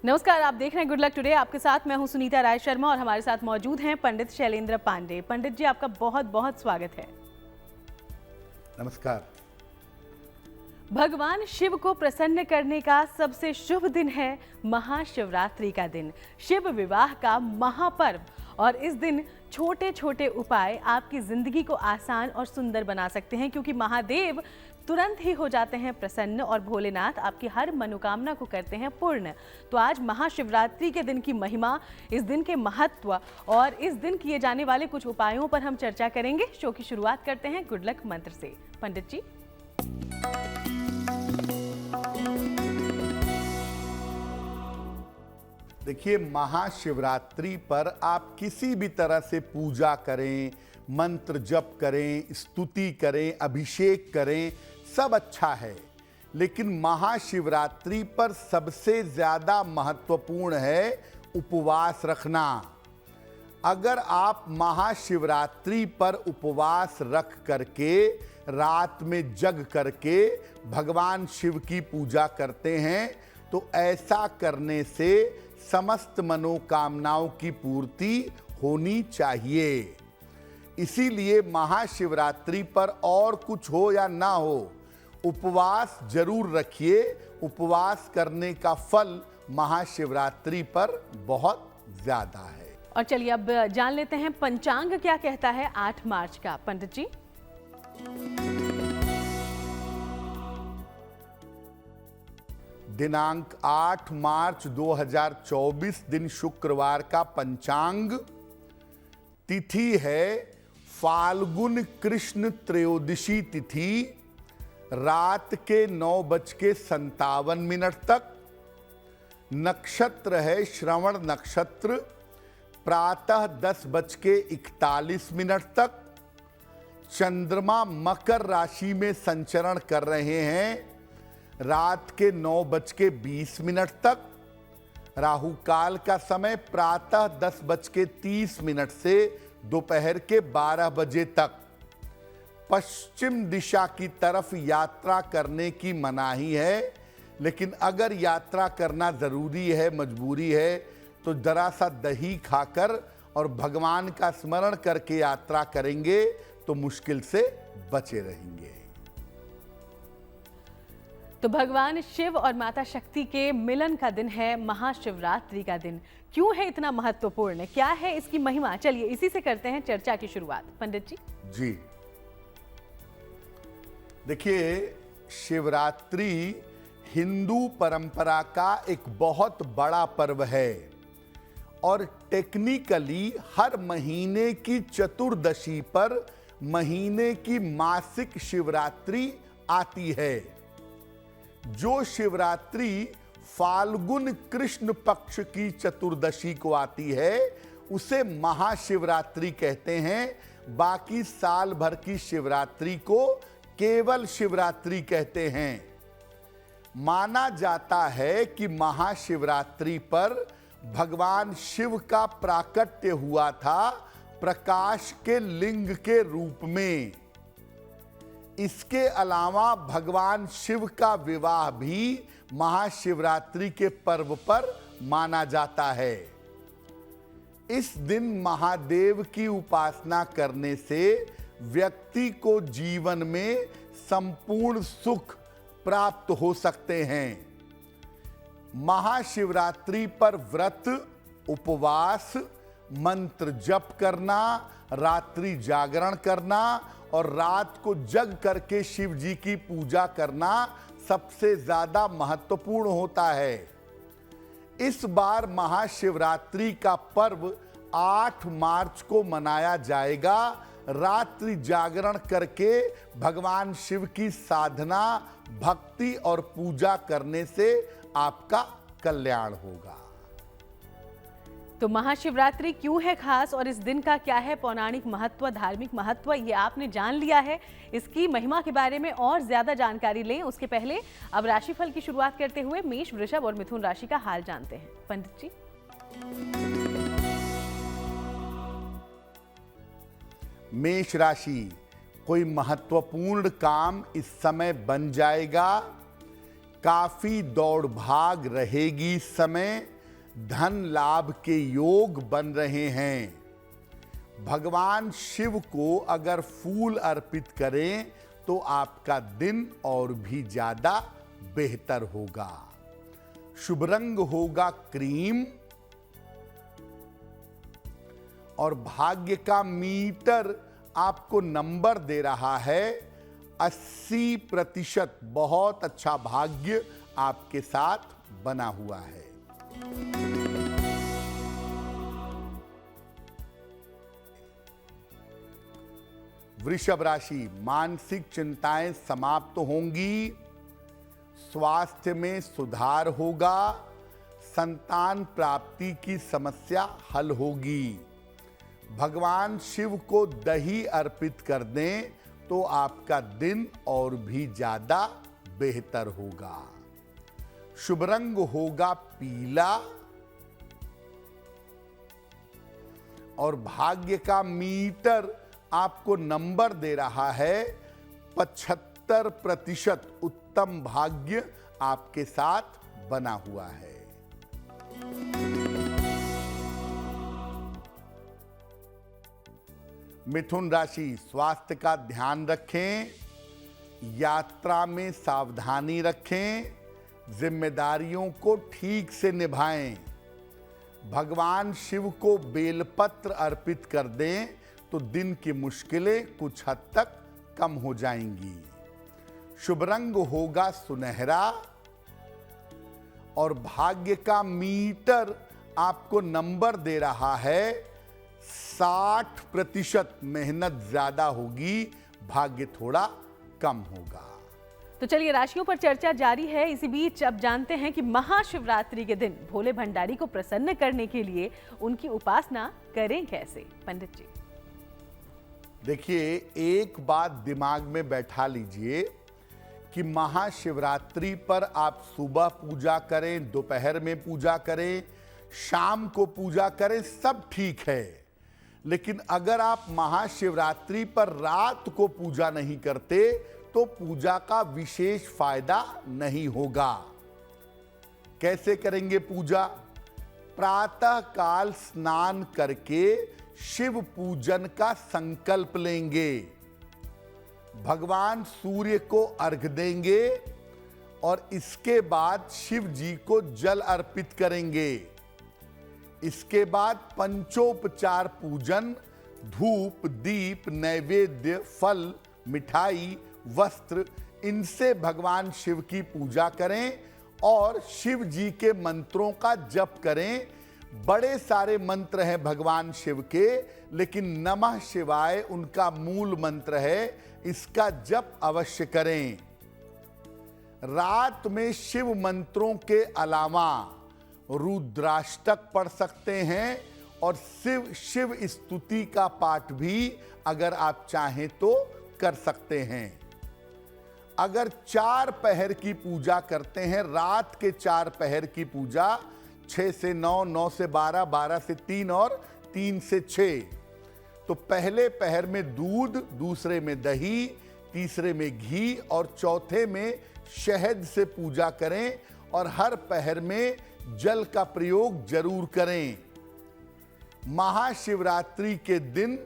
नमस्कार, आप देख रहे हैं गुड लक टुडे। आपके साथ मैं हूं सुनीता राय शर्मा और हमारे साथ मौजूद हैं पंडित शैलेंद्र पांडे। पंडित जी, आपका बहुत बहुत स्वागत है। नमस्कार। भगवान शिव को प्रसन्न करने का सबसे शुभ दिन है महाशिवरात्रि का दिन, शिव विवाह का महापर्व। और इस दिन छोटे छोटे उपाय आपकी जिंदगी को आसान और सुंदर बना सकते हैं, क्योंकि महादेव तुरंत ही हो जाते हैं प्रसन्न और भोलेनाथ आपकी हर मनोकामना को करते हैं पूर्ण। तो आज महाशिवरात्रि के दिन की महिमा, इस दिन के महत्व और इस दिन किए जाने वाले कुछ उपायों पर हम चर्चा करेंगे। शो की शुरुआत करते हैं गुड लक मंत्र से। पंडित जी, देखिए, महाशिवरात्रि पर आप किसी भी तरह से पूजा करें, मंत्र जप करें, स्तुति करें, अभिषेक करें, सब अच्छा है। लेकिन महाशिवरात्रि पर सबसे ज्यादा महत्वपूर्ण है उपवास रखना। अगर आप महाशिवरात्रि पर उपवास रख करके, रात में जग करके भगवान शिव की पूजा करते हैं, तो ऐसा करने से समस्त मनोकामनाओं की पूर्ति होनी चाहिए। इसीलिए महाशिवरात्रि पर और कुछ हो या ना हो, उपवास जरूर रखिए। उपवास करने का फल महाशिवरात्रि पर बहुत ज्यादा है। और चलिए अब जान लेते हैं पंचांग क्या कहता है 8 मार्च का। पंडित जी, दिनांक 8 मार्च 2024 दिन शुक्रवार का पंचांग। तिथि है फाल्गुन कृष्ण त्रयोदशी तिथि, रात के 9:57 तक। नक्षत्र है श्रवण नक्षत्र, प्रातः 10:41 तक। चंद्रमा मकर राशि में संचरण कर रहे हैं, रात के 9:20 तक। राहु काल का समय प्रातः 10:30 से दोपहर के 12 बजे तक। पश्चिम दिशा की तरफ यात्रा करने की मनाही है, लेकिन अगर यात्रा करना जरूरी है, मजबूरी है, तो जरा सा दही खाकर और भगवान का स्मरण करके यात्रा करेंगे तो मुश्किल से बचे रहेंगे। तो भगवान शिव और माता शक्ति के मिलन का दिन है महाशिवरात्रि का दिन। क्यों है इतना महत्वपूर्ण, क्या है इसकी महिमा? चलिए इसी से करते हैं चर्चा की शुरुआत। पंडित जी जी, देखिए, शिवरात्रि हिंदू परंपरा का एक बहुत बड़ा पर्व है और टेक्निकली हर महीने की चतुर्दशी पर महीने की मासिक शिवरात्रि आती है। जो शिवरात्रि फाल्गुन कृष्ण पक्ष की चतुर्दशी को आती है, उसे महाशिवरात्रि कहते हैं। बाकी साल भर की शिवरात्रि को केवल शिवरात्रि कहते हैं। माना जाता है कि महाशिवरात्रि पर भगवान शिव का प्राकट्य हुआ था प्रकाश के लिंग के रूप में। इसके अलावा भगवान शिव का विवाह भी महाशिवरात्रि के पर्व पर माना जाता है। इस दिन महादेव की उपासना करने से व्यक्ति को जीवन में संपूर्ण सुख प्राप्त हो सकते हैं। महाशिवरात्रि पर व्रत, उपवास, मंत्र जप करना, रात्रि जागरण करना और रात को जग करके शिव जी की पूजा करना सबसे ज्यादा महत्वपूर्ण होता है। इस बार महाशिवरात्रि का पर्व 8 मार्च को मनाया जाएगा। रात्रि जागरण करके भगवान शिव की साधना, भक्ति और पूजा करने से आपका कल्याण होगा। तो महाशिवरात्रि क्यों है खास और इस दिन का क्या है पौराणिक महत्व, धार्मिक महत्व, ये आपने जान लिया है। इसकी महिमा के बारे में और ज्यादा जानकारी लें उसके पहले अब राशिफल की शुरुआत करते हुए मेष, वृषभ और मिथुन राशि का हाल जानते हैं। पंडित जी, मेष राशि, कोई महत्वपूर्ण काम इस समय बन जाएगा। काफी दौड़ भाग रहेगी इस समय। धन लाभ के योग बन रहे हैं। भगवान शिव को अगर फूल अर्पित करें तो आपका दिन और भी ज्यादा बेहतर होगा। शुभ रंग होगा क्रीम और भाग्य का मीटर आपको नंबर दे रहा है 80%। बहुत अच्छा भाग्य आपके साथ बना हुआ है। वृषभ राशि, मानसिक चिंताएं समाप्त होंगी, स्वास्थ्य में सुधार होगा, संतान प्राप्ति की समस्या हल होगी। भगवान शिव को दही अर्पित कर दें तो आपका दिन और भी ज्यादा बेहतर होगा। शुभ रंग होगा पीला और भाग्य का मीटर आपको नंबर दे रहा है 75%। उत्तम भाग्य आपके साथ बना हुआ है। मिथुन राशि, स्वास्थ्य का ध्यान रखें, यात्रा में सावधानी रखें, जिम्मेदारियों को ठीक से निभाएं। भगवान शिव को बेलपत्र अर्पित कर दें तो दिन की मुश्किलें कुछ हद तक कम हो जाएंगी। शुभ रंग होगा सुनहरा और भाग्य का मीटर आपको नंबर दे रहा है 60%। मेहनत ज्यादा होगी, भाग्य थोड़ा कम होगा। तो चलिए राशियों पर चर्चा जारी है। इसी बीच अब जानते हैं कि महाशिवरात्रि के दिन भोले भंडारी को प्रसन्न करने के लिए उनकी उपासना करें कैसे। पंडित जी देखिए, एक बात दिमाग में बैठा लीजिए कि महाशिवरात्रि पर आप सुबह पूजा करें, दोपहर में पूजा करें, शाम को पूजा करें, सब ठीक है। लेकिन अगर आप महाशिवरात्रि पर रात को पूजा नहीं करते तो पूजा का विशेष फायदा नहीं होगा। कैसे करेंगे पूजा? प्रातः काल स्नान करके शिव पूजन का संकल्प लेंगे, भगवान सूर्य को अर्घ देंगे और इसके बाद शिव जी को जल अर्पित करेंगे। इसके बाद पंचोपचार पूजन, धूप, दीप, नैवेद्य, फल, मिठाई, वस्त्र, इनसे भगवान शिव की पूजा करें और शिव जी के मंत्रों का जप करें। बड़े सारे मंत्र हैं भगवान शिव के, लेकिन नमः शिवाय उनका मूल मंत्र है, इसका जप अवश्य करें। रात में शिव मंत्रों के अलावा रुद्राष्टक पढ़ सकते हैं और शिव स्तुति का पाठ भी अगर आप चाहें तो कर सकते हैं। अगर 4 पहर की पूजा करते हैं, रात के 4 पहर की पूजा 6 से 9, 9 से 12, 12 से 3 और 3 से 6, तो पहले पहर में दूध, दूसरे में दही, तीसरे में घी और चौथे में शहद से पूजा करें और हर पहर में जल का प्रयोग जरूर करें। महाशिवरात्रि के दिन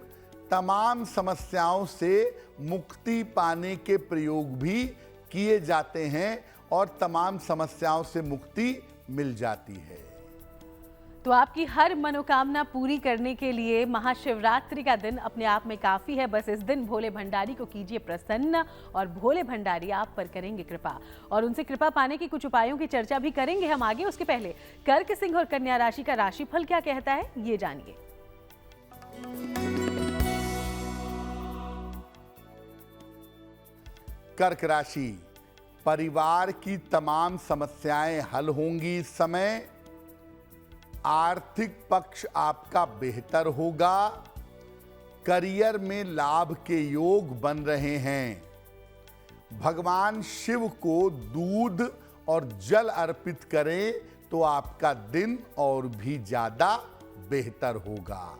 तमाम समस्याओं से मुक्ति पाने के प्रयोग भी किए जाते हैं और तमाम समस्याओं से मुक्ति मिल जाती है। तो आपकी हर मनोकामना पूरी करने के लिए महाशिवरात्रि का दिन अपने आप में काफी है। बस इस दिन भोले भंडारी को कीजिए प्रसन्न और भोले भंडारी आप पर करेंगे कृपा। और उनसे कृपा पाने के कुछ उपायों की चर्चा भी करेंगे हम आगे। उसके पहले कर्क, सिंह और कन्या राशि का राशिफल क्या कहता है, ये जानिए। कर्क राशि, परिवार की तमाम समस्याएं हल होंगी इस समय। आर्थिक पक्ष आपका बेहतर होगा। करियर में लाभ के योग बन रहे हैं। भगवान शिव को दूध और जल अर्पित करें तो आपका दिन और भी ज्यादा बेहतर होगा।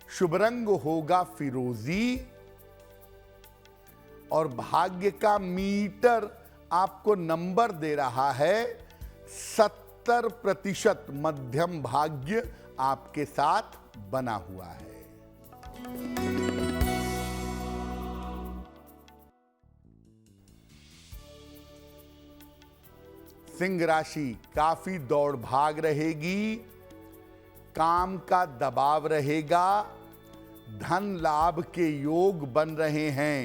शुभ रंग होगा फिरोजी और भाग्य का मीटर आपको नंबर दे रहा है 70% मध्यम भाग्य आपके साथ बना हुआ है। सिंह राशि, काफी दौड़ भाग रहेगी, काम का दबाव रहेगा, धन लाभ के योग बन रहे हैं।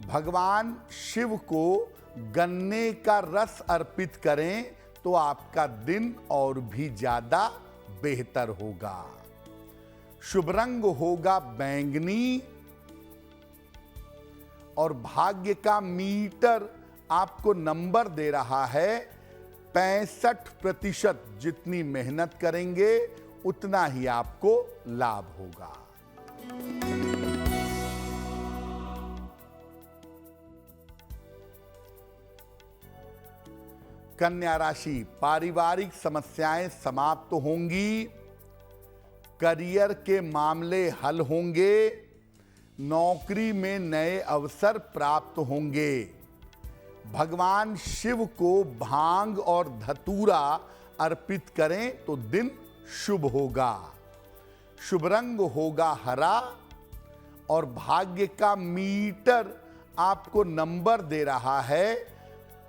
भगवान शिव को गन्ने का रस अर्पित करें तो आपका दिन और भी ज्यादा बेहतर होगा। शुभ रंग होगा बैंगनी और भाग्य का मीटर आपको नंबर दे रहा है 65%। जितनी मेहनत करेंगे उतना ही आपको लाभ होगा। कन्या राशि, पारिवारिक समस्याएं समाप्त होंगी, करियर के मामले हल होंगे, नौकरी में नए अवसर प्राप्त होंगे। भगवान शिव को भांग और धतूरा अर्पित करें तो दिन शुभ होगा। शुभ रंग होगा हरा और भाग्य का मीटर आपको नंबर दे रहा है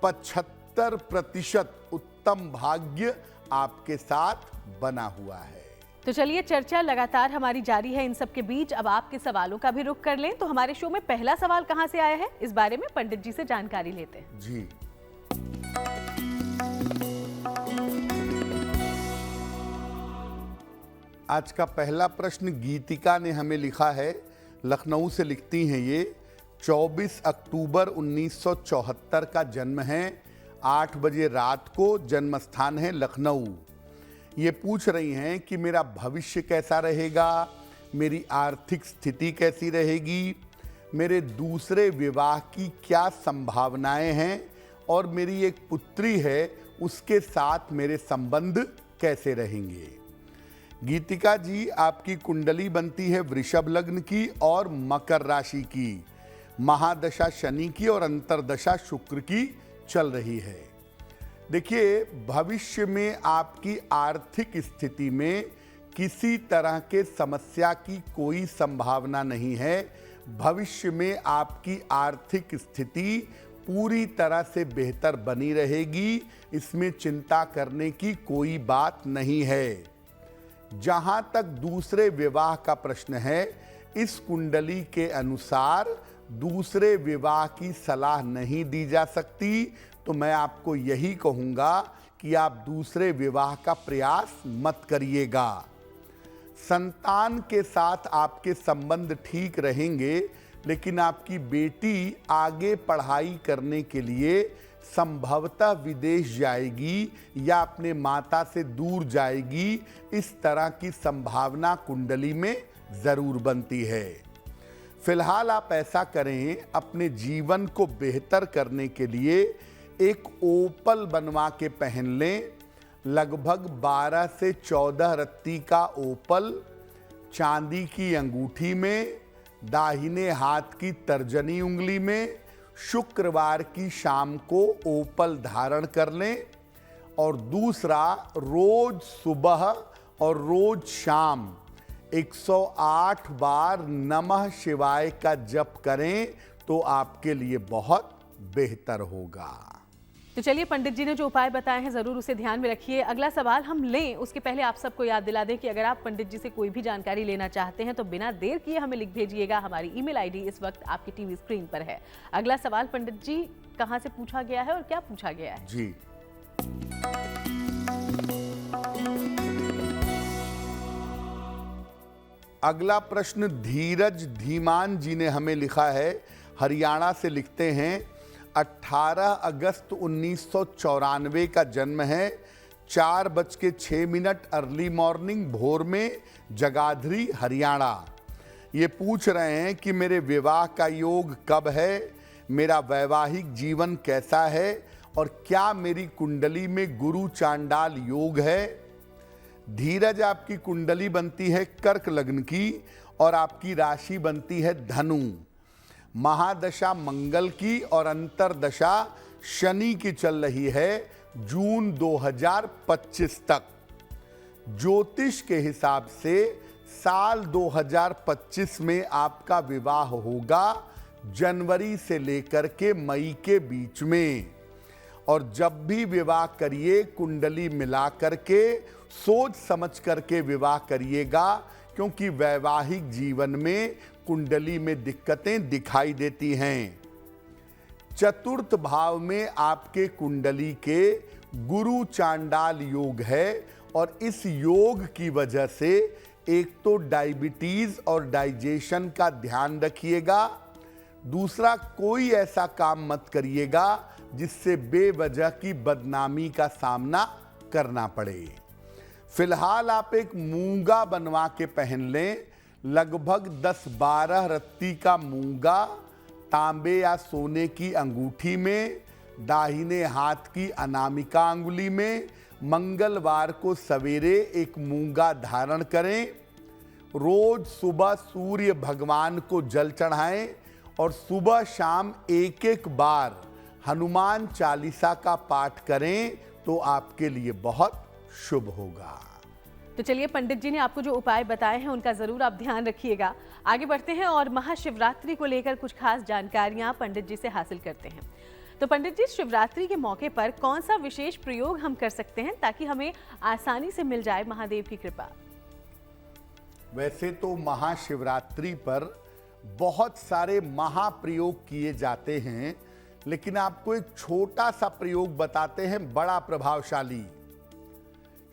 75%। उत्तम भाग्य आपके साथ बना हुआ है। तो चलिए, चर्चा लगातार हमारी जारी है। इन सब के बीच अब आपके सवालों का भी रुख कर लें। तो हमारे शो में पहला सवाल कहां से आया है, इस बारे में पंडित जी से जानकारी लेते हैं। जी, आज का पहला प्रश्न गीतिका ने हमें लिखा है। लखनऊ से लिखती हैं ये। 24 अक्टूबर 1974 का जन्म है। 8 बजे रात को जन्म स्थान है लखनऊ। ये पूछ रही हैं कि मेरा भविष्य कैसा रहेगा, मेरी आर्थिक स्थिति कैसी रहेगी, मेरे दूसरे विवाह की क्या संभावनाएं हैं और मेरी एक पुत्री है, उसके साथ मेरे संबंध कैसे रहेंगे। गीतिका जी, आपकी कुंडली बनती है वृषभ लग्न की और मकर राशि की। महादशा शनि की और अंतरदशा शुक्र की चल रही है। देखिए, भविष्य में आपकी आर्थिक स्थिति में किसी तरह के समस्या की कोई संभावना नहीं है। भविष्य में आपकी आर्थिक स्थिति पूरी तरह से बेहतर बनी रहेगी, इसमें चिंता करने की कोई बात नहीं है। जहां तक दूसरे विवाह का प्रश्न है, इस कुंडली के अनुसार दूसरे विवाह की सलाह नहीं दी जा सकती। तो मैं आपको यही कहूंगा कि आप दूसरे विवाह का प्रयास मत करिएगा। संतान के साथ आपके संबंध ठीक रहेंगे, लेकिन आपकी बेटी आगे पढ़ाई करने के लिए संभवतः विदेश जाएगी या अपने माता से दूर जाएगी। इस तरह की संभावना कुंडली में जरूर बनती है। फिलहाल आप ऐसा करें, अपने जीवन को बेहतर करने के लिए एक ओपल बनवा के पहन लें। लगभग 12 से 14 रत्ती का ओपल चांदी की अंगूठी में, दाहिने हाथ की तर्जनी उंगली में, शुक्रवार की शाम को ओपल धारण कर लें। और दूसरा, रोज सुबह और रोज शाम 108 बार नमः शिवाय का जप करें तो आपके लिए बहुत बेहतर होगा। तो चलिए, पंडित जी ने जो उपाय बताए हैं जरूर उसे ध्यान में रखिए। अगला सवाल हम लें उसके पहले आप सबको याद दिला दें कि अगर आप पंडित जी से कोई भी जानकारी लेना चाहते हैं तो बिना देर किए हमें लिख भेजिएगा। हमारी ईमेल आईडी इस वक्त आपकी टीवी स्क्रीन पर है। अगला सवाल पंडित जी कहां से पूछा गया है और क्या पूछा गया है? जी, अगला प्रश्न धीरज धीमान जी ने हमें लिखा है। हरियाणा से लिखते हैं। 18 अगस्त 1994 का जन्म है। 4:06 अर्ली मॉर्निंग, भोर में, जगाधरी, हरियाणा। ये पूछ रहे हैं कि मेरे विवाह का योग कब है, मेरा वैवाहिक जीवन कैसा है और क्या मेरी कुंडली में गुरु चांडाल योग है। धीरज, आपकी कुंडली बनती है कर्क लग्न की और आपकी राशि बनती है धनु। महादशा मंगल की और अंतरदशा शनि की चल रही है। जून 2025 तक। ज्योतिष के हिसाब से साल 2025 में आपका विवाह होगा जनवरी से लेकर के मई के बीच में। और जब भी विवाह करिए कुंडली मिला करके सोच समझ करके विवाह करिएगा, क्योंकि वैवाहिक जीवन में कुंडली में दिक्कतें दिखाई देती हैं। चतुर्थ भाव में आपके कुंडली के गुरु चांडाल योग है और इस योग की वजह से एक तो डायबिटीज और डाइजेशन का ध्यान रखिएगा, दूसरा कोई ऐसा काम मत करिएगा जिससे बेवजह की बदनामी का सामना करना पड़े। फिलहाल आप एक मूंगा बनवा के पहन लें, लगभग 10-12 रत्ती का मूंगा तांबे या सोने की अंगूठी में, दाहिने हाथ की अनामिका अंगुली में। मंगलवार को सवेरे एक मूंगा धारण करें। रोज सुबह सूर्य भगवान को जल चढ़ाएं और सुबह शाम एक एक बार हनुमान चालीसा का पाठ करें तो आपके लिए बहुत शुभ होगा। तो चलिए, पंडित जी ने आपको जो उपाय बताए हैं उनका जरूर आप ध्यान रखिएगा। आगे बढ़ते हैं और महाशिवरात्रि को लेकर कुछ खास जानकारियां पंडित जी से हासिल करते हैं। तो पंडित जी, शिवरात्रि के मौके पर कौन सा विशेष प्रयोग हम कर सकते हैं ताकि हमें आसानी से मिल जाए महादेव की कृपा? वैसे तो महाशिवरात्रि पर बहुत सारे महाप्रयोग किए जाते हैं, लेकिन आपको एक छोटा सा प्रयोग बताते हैं, बड़ा प्रभावशाली।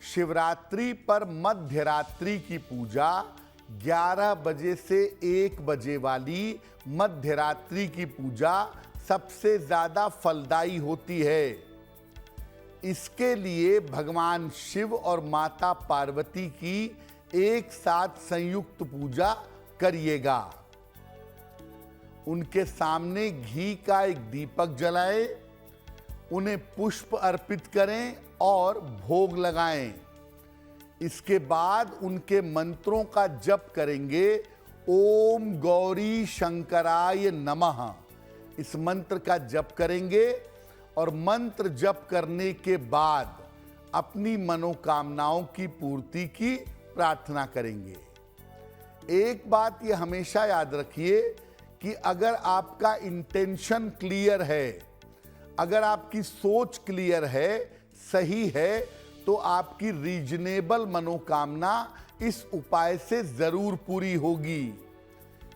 शिवरात्रि पर मध्य रात्रि की पूजा 11 बजे से 1 बजे वाली मध्य रात्रि की पूजा सबसे ज्यादा फलदायी होती है। इसके लिए भगवान शिव और माता पार्वती की एक साथ संयुक्त पूजा करिएगा। उनके सामने घी का एक दीपक जलाएं, उन्हें पुष्प अर्पित करें और भोग लगाएं। इसके बाद उनके मंत्रों का जप करेंगे। ओम गौरी शंकराय नमः, इस मंत्र का जप करेंगे और मंत्र जप करने के बाद अपनी मनोकामनाओं की पूर्ति की प्रार्थना करेंगे। एक बात ये हमेशा याद रखिए कि अगर आपका इंटेंशन क्लियर है, अगर आपकी सोच क्लियर है, सही है, तो आपकी रीजनेबल मनोकामना इस उपाय से जरूर पूरी होगी।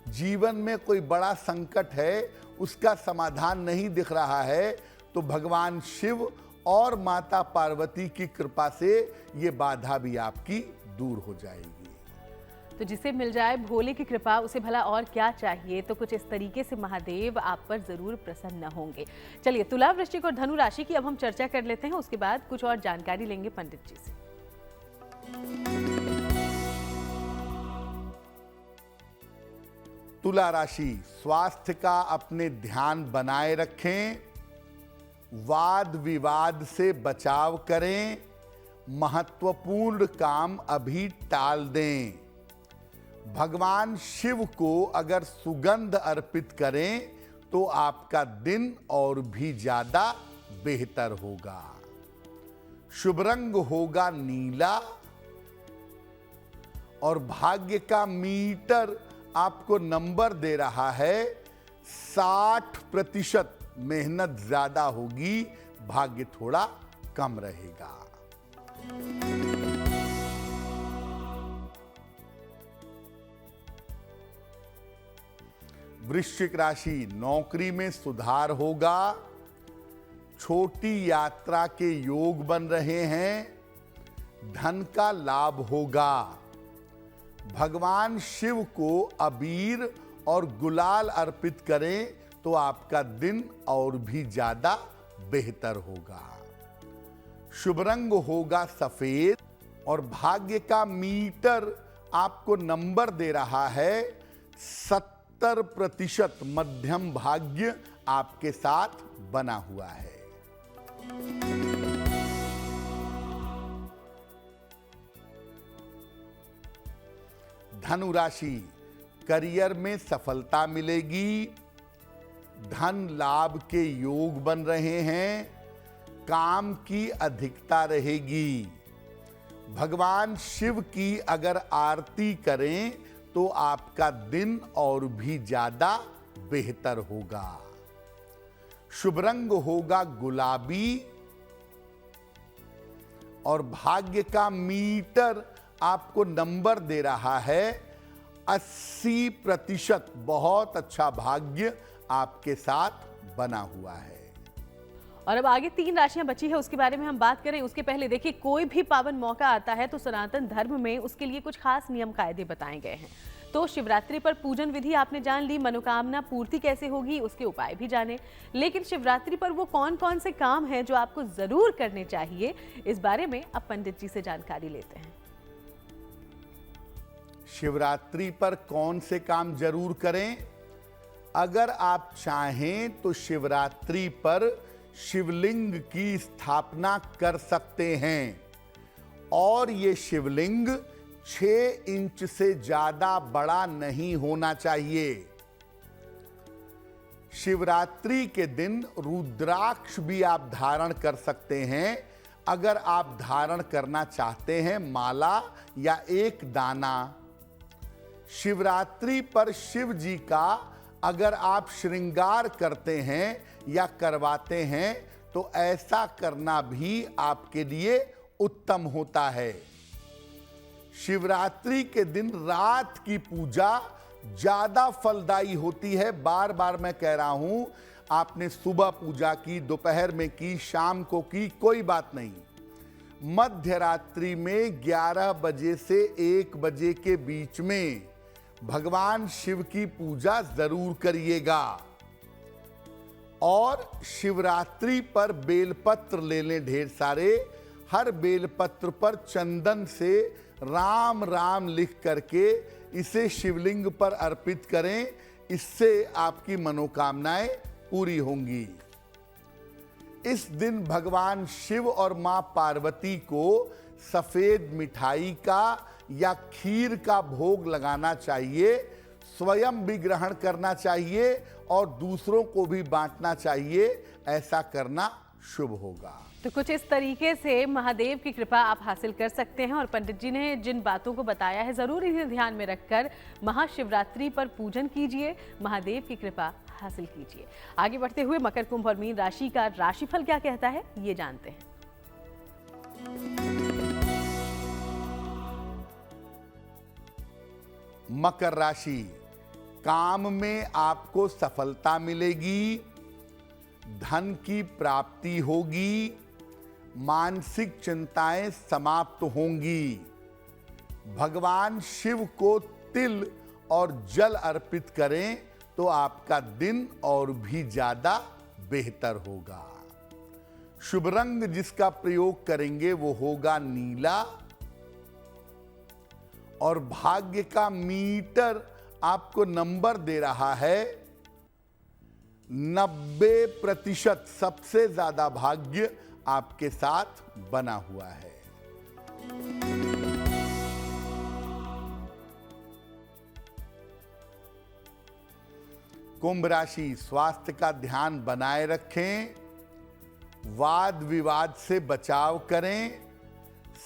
जीवन में कोई बड़ा संकट है, उसका समाधान नहीं दिख रहा है, तो भगवान शिव और माता पार्वती की कृपा से ये बाधा भी आपकी दूर हो जाएगी। तो जिसे मिल जाए भोले की कृपा, उसे भला और क्या चाहिए। तो कुछ इस तरीके से महादेव आप पर जरूर प्रसन्न होंगे। चलिए, तुला, वृश्चिक और धनु राशि की अब हम चर्चा कर लेते हैं, उसके बाद कुछ और जानकारी लेंगे पंडित जी से। तुला राशि, स्वास्थ्य का अपने ध्यान बनाए रखें, वाद विवाद से बचाव करें, महत्वपूर्ण काम अभी टाल दें। भगवान शिव को अगर सुगंध अर्पित करें तो आपका दिन और भी ज्यादा बेहतर होगा। शुभ रंग होगा नीला और भाग्य का मीटर आपको नंबर दे रहा है 60%। मेहनत ज्यादा होगी, भाग्य थोड़ा कम रहेगा। वृश्चिक राशि, नौकरी में सुधार होगा, छोटी यात्रा के योग बन रहे हैं, धन का लाभ होगा। भगवान शिव को अबीर और गुलाल अर्पित करें तो आपका दिन और भी ज्यादा बेहतर होगा। शुभ रंग होगा सफेद और भाग्य का मीटर आपको नंबर दे रहा है 70%। मध्यम भाग्य आपके साथ बना हुआ है। धनु राशि, करियर में सफलता मिलेगी, धन लाभ के योग बन रहे हैं, काम की अधिकता रहेगी। भगवान शिव की अगर आरती करें तो आपका दिन और भी ज्यादा बेहतर होगा। शुभ रंग होगा गुलाबी और भाग्य का मीटर आपको नंबर दे रहा है 80%। बहुत अच्छा भाग्य आपके साथ बना हुआ है। और अब आगे 3 राशियां बची है, उसके बारे में हम बात करें उसके पहले देखिए, कोई भी पावन मौका आता है तो सनातन धर्म में उसके लिए कुछ खास नियम कायदे बताए गए हैं। तो शिवरात्रि पर पूजन विधि आपने जान ली, मनोकामना पूर्ति कैसे होगी उसके उपाय भी जाने, लेकिन शिवरात्रि पर वो कौन कौन से काम हैं जो आपको जरूर करने चाहिए, इस बारे में अब पंडित जी से जानकारी लेते हैं। शिवरात्रि पर कौन से काम जरूर करें? अगर आप चाहें तो शिवरात्रि पर शिवलिंग की स्थापना कर सकते हैं और ये शिवलिंग 6 इंच से ज्यादा बड़ा नहीं होना चाहिए। शिवरात्रि के दिन रुद्राक्ष भी आप धारण कर सकते हैं, अगर आप धारण करना चाहते हैं माला या एक दाना। शिवरात्रि पर शिव जी का अगर आप श्रृंगार करते हैं या करवाते हैं तो ऐसा करना भी आपके लिए उत्तम होता है। शिवरात्रि के दिन रात की पूजा ज्यादा फलदायी होती है। बार बार मैं कह रहा हूं, आपने सुबह पूजा की, दोपहर में की, शाम को की, कोई बात नहीं। मध्य रात्रि में 11 बजे से 1 बजे के बीच में भगवान शिव की पूजा जरूर करिएगा। और शिवरात्रि पर बेलपत्र ले लें ढेर सारे। हर बेलपत्र पर चंदन से राम राम लिख करके इसे शिवलिंग पर अर्पित करें, इससे आपकी मनोकामनाएं पूरी होंगी। इस दिन भगवान शिव और मां पार्वती को सफेद मिठाई का या खीर का भोग लगाना चाहिए, स्वयं भी ग्रहण करना चाहिए और दूसरों को भी बांटना चाहिए। ऐसा करना शुभ होगा। तो कुछ इस तरीके से महादेव की कृपा आप हासिल कर सकते हैं और पंडित जी ने जिन बातों को बताया है जरूर इन्हें ध्यान में रखकर महाशिवरात्रि पर पूजन कीजिए, महादेव की कृपा हासिल कीजिए। आगे बढ़ते हुए मकर, कुंभ और मीन राशि का राशिफल क्या कहता है ये जानते हैं। मकर राशि, काम में आपको सफलता मिलेगी, धन की प्राप्ति होगी, मानसिक चिंताएं समाप्त होंगी। भगवान शिव को तिल और जल अर्पित करें तो आपका दिन और भी ज्यादा बेहतर होगा। शुभ रंग जिसका प्रयोग करेंगे वो होगा नीला और भाग्य का मीटर आपको नंबर दे रहा है 90%। सबसे ज्यादा भाग्य आपके साथ बना हुआ है। कुंभ राशि, स्वास्थ्य का ध्यान बनाए रखें, वाद विवाद से बचाव करें,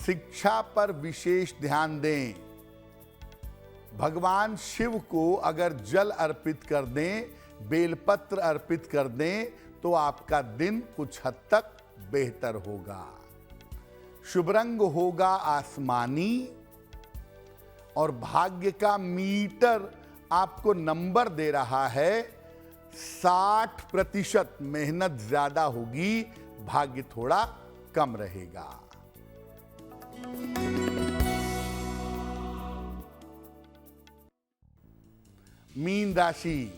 शिक्षा पर विशेष ध्यान दें। भगवान शिव को अगर जल अर्पित कर दें, बेलपत्र अर्पित कर दें तो आपका दिन कुछ हद तक बेहतर होगा। शुभ रंग होगा आसमानी और भाग्य का मीटर आपको नंबर दे रहा है 60%। मेहनत ज्यादा होगी, भाग्य थोड़ा कम रहेगा। मीन राशि,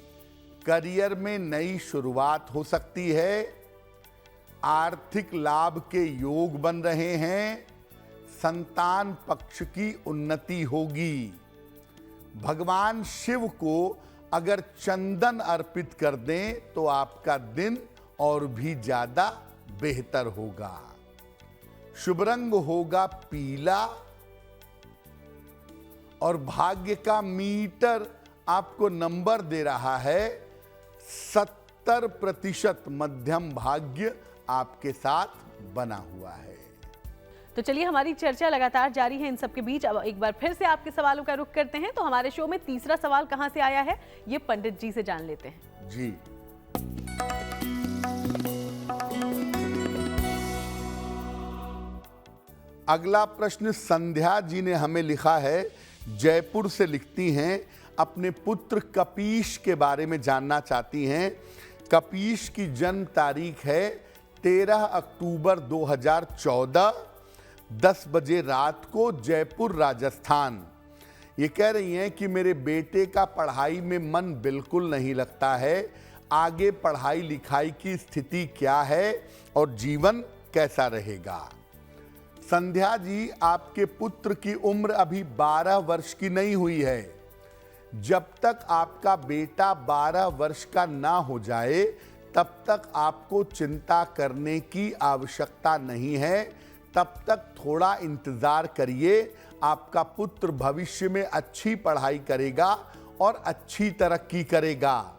करियर में नई शुरुआत हो सकती है, आर्थिक लाभ के योग बन रहे हैं, संतान पक्ष की उन्नति होगी। भगवान शिव को अगर चंदन अर्पित कर दें तो आपका दिन और भी ज्यादा बेहतर होगा। शुभ रंग होगा पीला और भाग्य का मीटर आपको नंबर दे रहा है 70%। मध्यम भाग्य आपके साथ बना हुआ है। तो चलिए, हमारी चर्चा लगातार जारी है इन सब के बीच। अब एक बार फिर से आपके सवालों का रुख करते हैं। तो हमारे शो में तीसरा सवाल कहां से आया है, ये पंडित जी से जान लेते हैं। जी, अगला प्रश्न संध्या जी ने हमें लिखा है, जयपुर से लिखती हैं, अपने पुत्र कपीश के बारे में जानना चाहती हैं। कपीश की जन्म तारीख है 13 अक्टूबर 2014, 10 बजे रात को, जयपुर राजस्थान। ये कह रही हैं कि मेरे बेटे का पढ़ाई में मन बिल्कुल नहीं लगता है, आगे पढ़ाई लिखाई की स्थिति क्या है और जीवन कैसा रहेगा। संध्या जी, आपके पुत्र की उम्र अभी 12 वर्ष की नहीं हुई है। जब तक आपका बेटा 12 वर्ष का ना हो जाए तब तक आपको चिंता करने की आवश्यकता नहीं है। तब तक थोड़ा इंतजार करिए, आपका पुत्र भविष्य में अच्छी पढ़ाई करेगा और अच्छी तरक्की करेगा।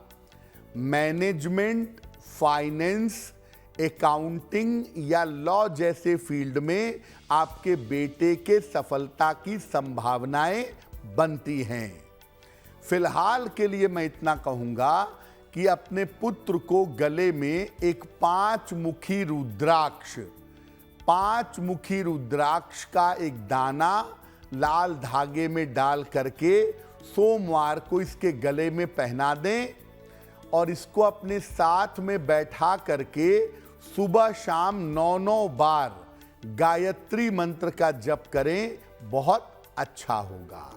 मैनेजमेंट, फाइनेंस, अकाउंटिंग या लॉ जैसे फील्ड में आपके बेटे के सफलता की संभावनाएं बनती हैं। फिलहाल के लिए मैं इतना कहूंगा कि अपने पुत्र को गले में एक 5 मुखी रुद्राक्ष का एक दाना लाल धागे में डाल करके सोमवार को इसके गले में पहना दें और इसको अपने साथ में बैठा करके सुबह शाम 9 बार गायत्री मंत्र का जप करें, बहुत अच्छा होगा।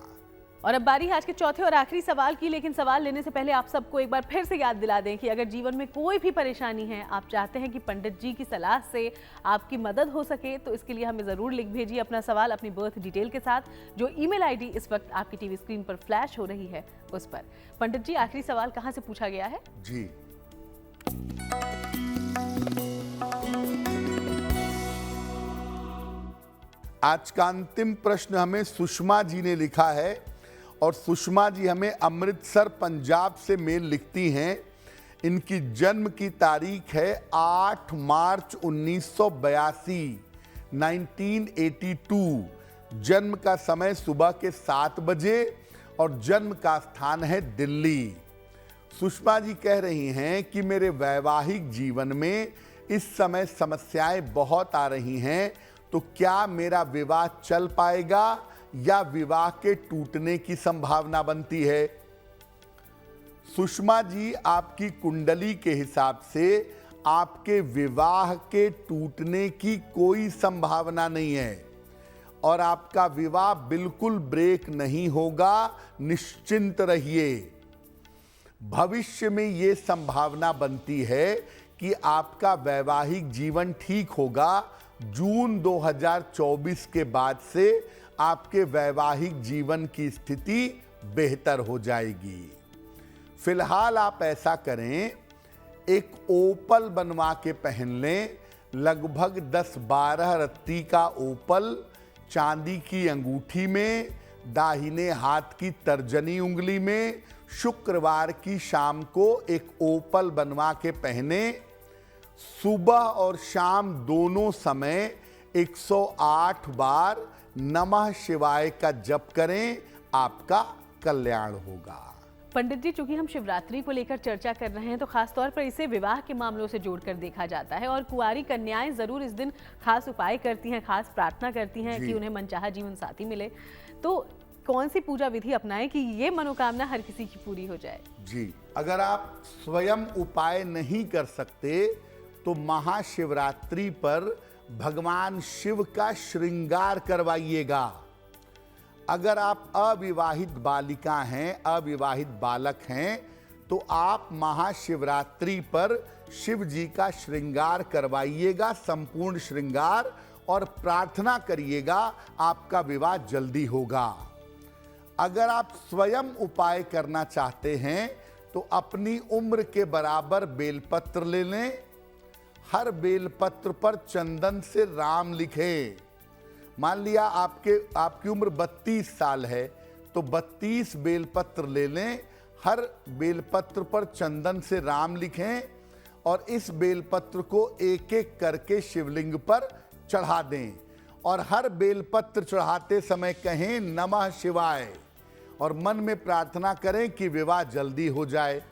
और अब बारी है आज के चौथे और आखिरी सवाल की। लेकिन सवाल लेने से पहले आप सबको एक बार फिर से याद दिला दें कि अगर जीवन में कोई भी परेशानी है, आप चाहते हैं कि पंडित जी की सलाह से आपकी मदद हो सके, तो इसके लिए हमें ज़रूर लिख भेजिए अपना सवाल अपनी बर्थ डिटेल के साथ, जो ईमेल आईडी इस वक्त आपकी टीवी स्क्रीन पर फ्लैश हो रही है उस पर। पंडित जी, आखिरी सवाल कहाँ से पूछा गया है? जी, आज का अंतिम प्रश्न हमें सुषमा जी ने लिखा है और सुषमा जी हमें अमृतसर पंजाब से मेल लिखती हैं। इनकी जन्म की तारीख है 8 मार्च 1982, 1982। जन्म का समय सुबह के 7 बजे और जन्म का स्थान है दिल्ली। सुषमा जी कह रही हैं कि मेरे वैवाहिक जीवन में इस समय समस्याएं बहुत आ रही हैं, तो क्या मेरा विवाह चल पाएगा या विवाह के टूटने की संभावना बनती है? सुषमा जी, आपकी कुंडली के हिसाब से आपके विवाह के टूटने की कोई संभावना नहीं है और आपका विवाह बिल्कुल ब्रेक नहीं होगा, निश्चिंत रहिए। भविष्य में ये संभावना बनती है कि आपका वैवाहिक जीवन ठीक होगा। जून 2024 के बाद से आपके वैवाहिक जीवन की स्थिति बेहतर हो जाएगी। फिलहाल आप ऐसा करें, एक ओपल बनवा के पहन लें, लगभग 10-12 रत्ती का ओपल चांदी की अंगूठी में, दाहिने हाथ की तर्जनी उंगली में। शुक्रवार की शाम को एक ओपल बनवा के पहने। सुबह और शाम दोनों समय 108 बार नमः शिवाय का जप करें, आपका कल्याण होगा। पंडित जी, चूंकि हम शिवरात्रि को लेकर चर्चा कर रहे हैं, तो खास तौर पर इसे विवाह के मामलों से जोड़कर देखा जाता है और कुंवारी कन्याएं जरूर इस दिन खास उपाय करती हैं, खास प्रार्थना करती हैं कि उन्हें मनचाहा जीवन साथी मिले। तो कौन सी पूजा विधि अपनाएं कि ये मनोकामना हर किसी की पूरी हो जाए? जी, अगर आप स्वयं उपाय नहीं कर सकते तो महाशिवरात्रि पर भगवान शिव का श्रृंगार करवाइएगा। अगर आप अविवाहित बालिका हैं, अविवाहित बालक हैं, तो आप महाशिवरात्रि पर शिव जी का श्रृंगार करवाइएगा, संपूर्ण श्रृंगार, और प्रार्थना करिएगा, आपका विवाह जल्दी होगा। अगर आप स्वयं उपाय करना चाहते हैं तो अपनी उम्र के बराबर बेलपत्र ले लें। हर बेलपत्र पर चंदन से राम लिखें। मान लिया आपकी उम्र 32 साल है तो 32 बेलपत्र ले लें, हर बेलपत्र पर चंदन से राम लिखें और इस बेलपत्र को एक एक करके शिवलिंग पर चढ़ा दें और हर बेलपत्र चढ़ाते समय कहें नमः शिवाय और मन में प्रार्थना करें कि विवाह जल्दी हो जाए।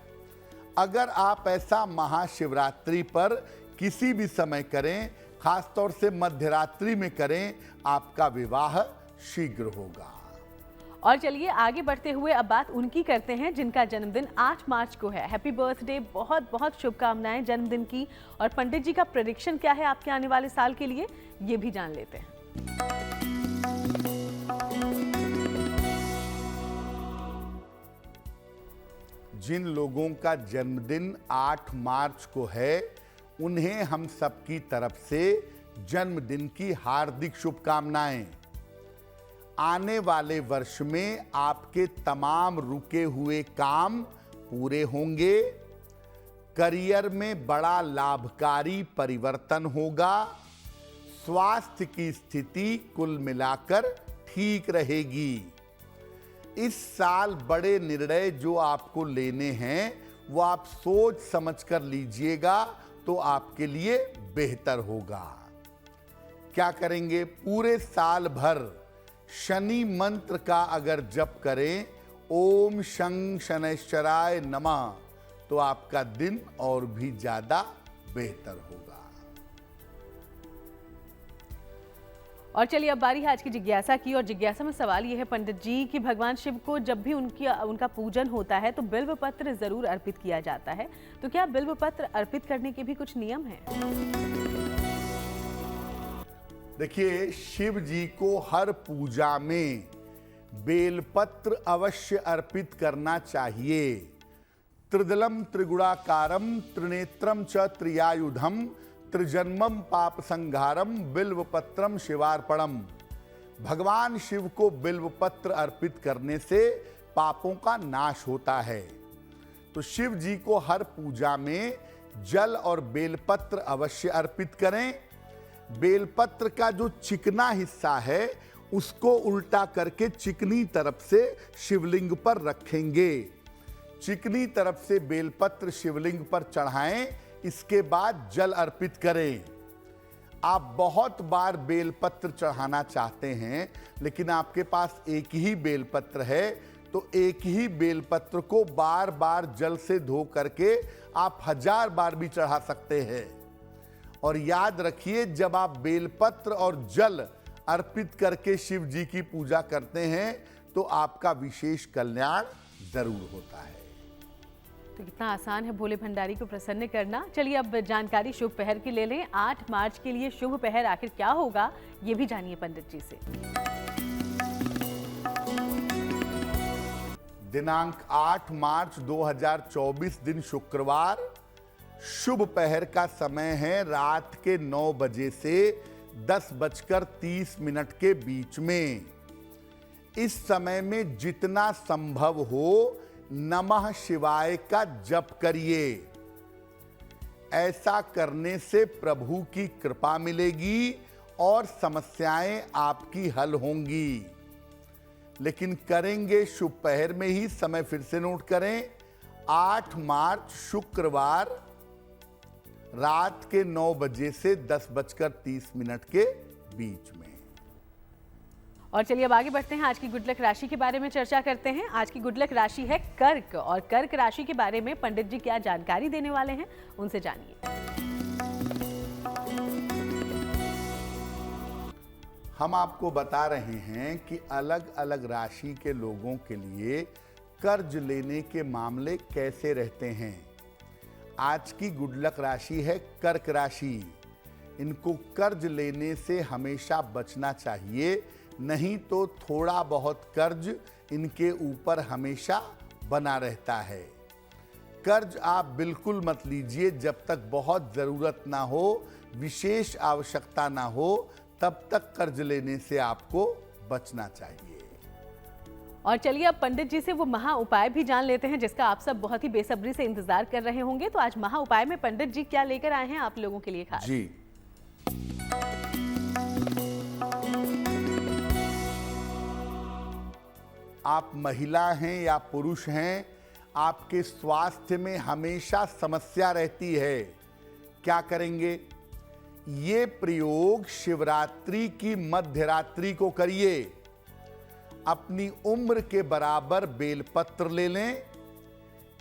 अगर आप ऐसा महाशिवरात्रि पर किसी भी समय करें, खासतौर से मध्यरात्रि में करें, आपका विवाह शीघ्र होगा। और चलिए आगे बढ़ते हुए अब बात उनकी करते हैं जिनका जन्मदिन 8 मार्च को है। हैप्पी बर्थडे, बहुत बहुत शुभकामनाएं जन्मदिन की। और पंडित जी का प्रेडिक्शन क्या है आपके आने वाले साल के लिए, ये भी जान लेते हैं। जिन लोगों का जन्मदिन 8 मार्च को है, उन्हें हम सबकी तरफ से जन्मदिन की हार्दिक शुभकामनाएं। आने वाले वर्ष में आपके तमाम रुके हुए काम पूरे होंगे। करियर में बड़ा लाभकारी परिवर्तन होगा। स्वास्थ्य की स्थिति कुल मिलाकर ठीक रहेगी। इस साल बड़े निर्णय जो आपको लेने हैं वो आप सोच समझकर लीजिएगा तो आपके लिए बेहतर होगा। क्या करेंगे? पूरे साल भर शनि मंत्र का अगर जप करें, ओम शं शनैश्चराय नमः, तो आपका दिन और भी ज्यादा बेहतर होगा। और चलिए अब बारी है आज की जिज्ञासा की। और जिज्ञासा में सवाल ये है पंडित जी कि भगवान शिव को जब भी उनका पूजन होता है तो बिल्व पत्र जरूर अर्पित किया जाता है, तो क्या बिल्व पत्र अर्पित करने के भी कुछ नियम हैं? देखिए, शिव जी को हर पूजा में बेलपत्र अवश्य अर्पित करना चाहिए। त्रिदलम त्रिगुणाकारम त्रिनेत्रम च त्रियायुधम त्रिजन्मम पाप संघारम बिल्वपत्रम शिवार्पणम। भगवान शिव को बिल्वपत्र अर्पित करने से पापों का नाश होता है। तो शिव जी को हर पूजा में जल और बेलपत्र अवश्य अर्पित करें। बेलपत्र का जो चिकना हिस्सा है उसको उल्टा करके चिकनी तरफ से शिवलिंग पर रखेंगे। चिकनी तरफ से बेलपत्र शिवलिंग पर चढ़ाएं, इसके बाद जल अर्पित करें। आप बहुत बार बेलपत्र चढ़ाना चाहते हैं लेकिन आपके पास एक ही बेलपत्र है, तो एक ही बेलपत्र को बार बार जल से धो करके आप 1000 बार भी चढ़ा सकते हैं। और याद रखिए, जब आप बेलपत्र और जल अर्पित करके शिव जी की पूजा करते हैं तो आपका विशेष कल्याण जरूर होता है। तो कितना आसान है भोले भंडारी को प्रसन्न करना। चलिए अब जानकारी शुभ पहर की ले लें। 8 मार्च के लिए शुभ पहर आखिर क्या होगा, ये भी जानिए पंडित जी से। दिनांक 8 मार्च 2024 दिन शुक्रवार। शुभ पहर का समय है रात के 9 बजे से 10:30 के बीच में। इस समय में जितना संभव हो नमः शिवाय का जप करिए। ऐसा करने से प्रभु की कृपा मिलेगी और समस्याएं आपकी हल होंगी। लेकिन करेंगे शुभ पहर में ही। समय फिर से नोट करें, 8 मार्च शुक्रवार रात के 9 बजे से 10:30 के बीच में। और चलिए अब आगे बढ़ते हैं, आज की गुड लक राशि के बारे में चर्चा करते हैं। आज की गुड लक राशि है कर्क, और कर्क राशि के बारे में पंडित जी क्या जानकारी देने वाले हैं, उनसे जानिए। हम आपको बता रहे हैं कि अलग अलग राशि के लोगों के लिए कर्ज लेने के मामले कैसे रहते हैं। आज की गुड लक राशि है कर्क राशि। इनको कर्ज लेने से हमेशा बचना चाहिए, नहीं तो थोड़ा बहुत कर्ज इनके ऊपर हमेशा बना रहता है। कर्ज आप बिल्कुल मत लीजिए जब तक बहुत ज़रूरत ना हो, विशेष आवश्यकता ना हो, तब तक कर्ज लेने से आपको बचना चाहिए। और चलिए अब पंडित जी से वो महा उपाय भी जान लेते हैं जिसका आप सब बहुत ही बेसब्री से इंतजार कर रहे होंगे। तो आज महा उपाय में पंडित जी क्या लेकर आए हैं आप लोगों के लिए खास? जी, आप महिला हैं या पुरुष हैं, आपके स्वास्थ्य में हमेशा समस्या रहती है। क्या करेंगे? ये प्रयोग शिवरात्रि की मध्य रात्रि को करिए। अपनी उम्र के बराबर बेलपत्र ले लें,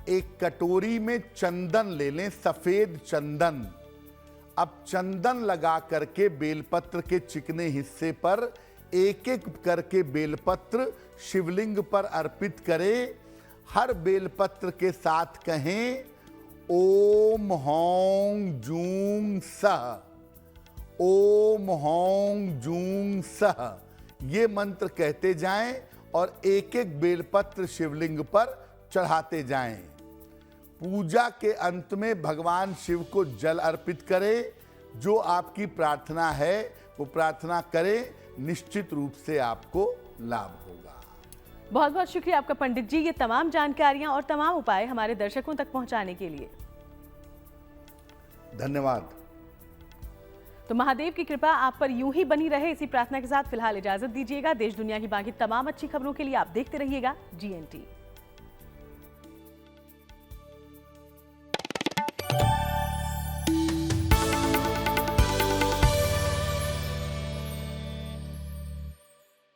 एक कटोरी में चंदन ले लें, सफेद चंदन। अब चंदन लगा करके बेलपत्र के चिकने हिस्से पर एक एक करके बेलपत्र शिवलिंग पर अर्पित करें। हर बेलपत्र के साथ कहें ओम हौं जूं सः, ओम हौं जूं सः। ये मंत्र कहते जाएं और एक एक बेलपत्र शिवलिंग पर चढ़ाते जाएं। पूजा के अंत में भगवान शिव को जल अर्पित करें। जो आपकी प्रार्थना है वो प्रार्थना करें, निश्चित रूप से आपको लाभ होगा। बहुत बहुत शुक्रिया आपका पंडित जी, ये तमाम जानकारियां और तमाम उपाय हमारे दर्शकों तक पहुंचाने के लिए। धन्यवाद। तो महादेव की कृपा आप पर यूं ही बनी रहे, इसी प्रार्थना के साथ फिलहाल इजाजत दीजिएगा। देश दुनिया की बाकी तमाम अच्छी खबरों के लिए आप देखते रहिएगा GNT।